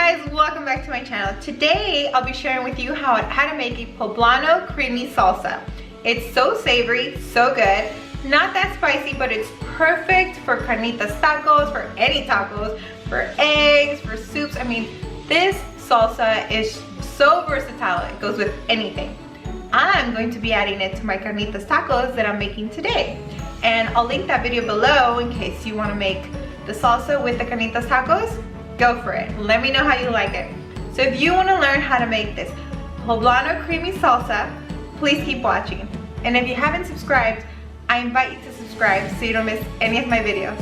guys, welcome back to my channel. Today I'll be sharing with you how to make a poblano creamy salsa. It's so savory, so good, not that spicy, but it's perfect for carnitas tacos, for any tacos, for eggs, for soups. I mean, this salsa is so versatile, it goes with anything. I'm going to be adding it to my carnitas tacos that I'm making today, and I'll link that video below in case you want to make the salsa with the carnitas tacos. Go for it. Let me know how you like it. So if you want to learn how to make this poblano creamy salsa, please keep watching. And if you haven't subscribed, I invite you to subscribe so you don't miss any of my videos.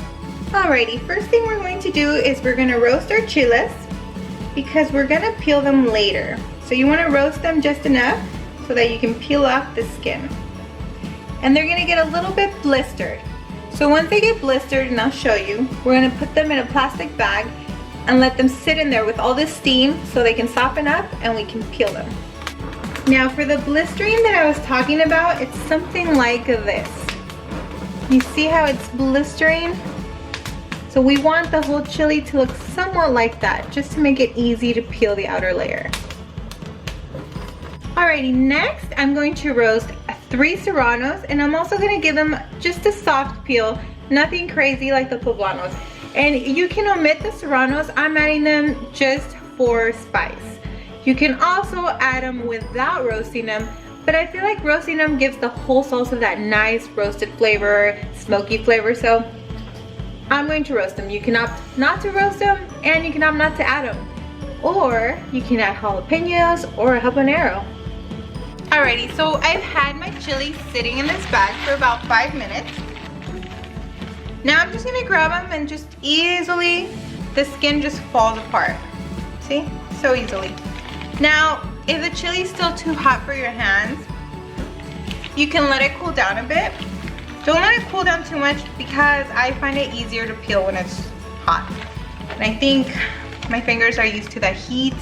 Alrighty, first thing we're going to do is we're going to roast our chiles because we're going to peel them later. So you want to roast them just enough so that you can peel off the skin. And they're going to get a little bit blistered. So once they get blistered, and I'll show you, we're going to put them in a plastic bag and let them sit in there with all this steam so they can soften up and we can peel them. Now for the blistering that I was talking about, it's something like this. You see how it's blistering? So we want the whole chili to look somewhat like that, just to make it easy to peel the outer layer. Alrighty, next I'm going to roast 3 serranos, and I'm also going to give them just a soft peel, nothing crazy like the poblanos. And you can omit the serranos, I'm adding them just for spice. You can also add them without roasting them, but I feel like roasting them gives the whole salsa that nice roasted flavor, smoky flavor, so I'm going to roast them. You can opt not to roast them, and you can opt not to add them. Or you can add jalapenos or a habanero. Alrighty, so I've had my chili sitting in this bag for about 5 minutes. Now I'm just gonna grab them and just easily, the skin just falls apart. See? So easily. Now, if the chili is still too hot for your hands, you can let it cool down a bit. Don't let it cool down too much because I find it easier to peel when it's hot. And I think my fingers are used to that heat.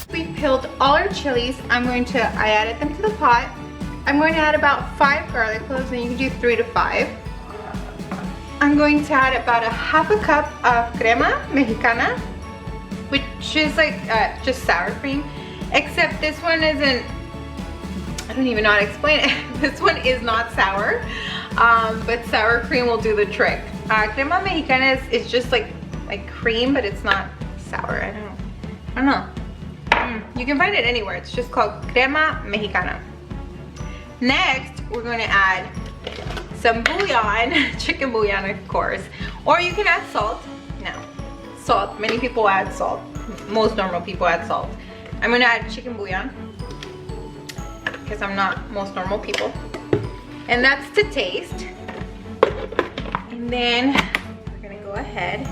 We peeled all our chilies. I added them to the pot. I'm going to add about 5 garlic cloves, and you can do 3 to 5. I'm going to add about a half a cup of crema Mexicana, which is like just sour cream, except this one isn't, I don't even know how to explain it. This one is not sour, but sour cream will do the trick. Crema Mexicana is just like cream, but it's not sour. I don't know. You can find it anywhere. It's just called Crema Mexicana. Next, we're going to add some bouillon, chicken bouillon of course, or you can add salt. No, salt. Many people add salt. Most normal people add salt. I'm going to add chicken bouillon because I'm not most normal people. And that's to taste. And then we're going to go ahead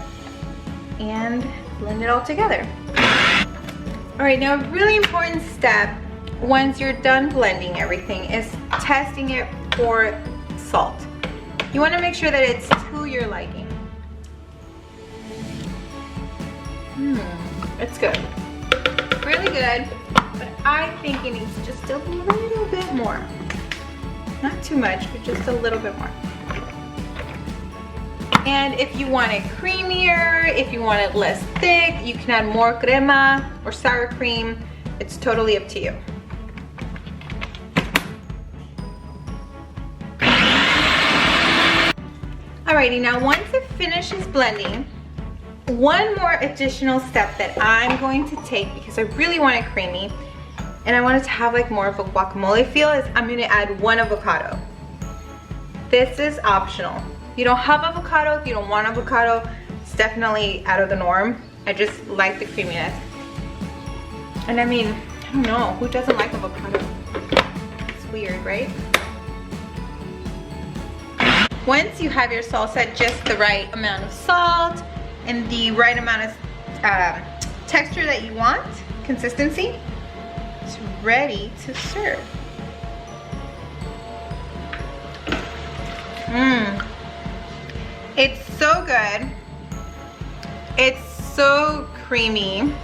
and blend it all together. Alright, now a really important step once you're done blending everything is testing it for salt. You want to make sure that it's to your liking. It's good. Really good, but I think it needs just a little bit more. Not too much, but just a little bit more. And if you want it creamier, if you want it less thick, you can add more crema or sour cream. It's totally up to you. Alrighty, now once it finishes blending, one more additional step that I'm going to take because I really want it creamy and I want it to have like more of a guacamole feel is I'm going to add 1 avocado. This is optional. If you don't have avocado, if you don't want avocado, it's definitely out of the norm. I just like the creaminess. And I mean, I don't know, who doesn't like avocado? It's weird, right? Once you have your salsa at just the right amount of salt and the right amount of texture that you want, consistency, it's ready to serve. It's so good. It's so creamy.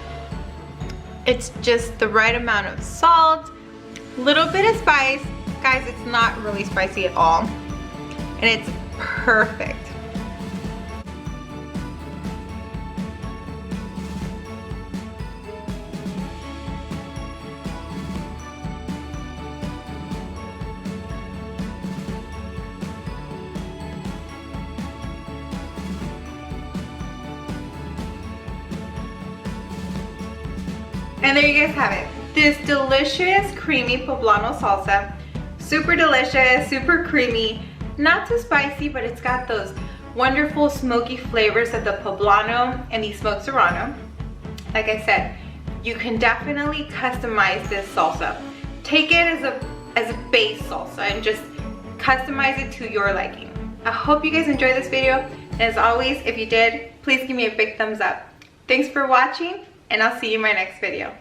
It's just the right amount of salt, little bit of spice. Guys, it's not really spicy at all. And it's perfect. And there you guys have it. This delicious creamy poblano salsa. Super delicious, super creamy, not too spicy, but it's got those wonderful smoky flavors of the poblano and the smoked serrano. Like I said, you can definitely customize this salsa. Take it as a base salsa and just customize it to your liking. I hope you guys enjoyed this video. And as always, if you did, please give me a big thumbs up. Thanks for watching, and I'll see you in my next video.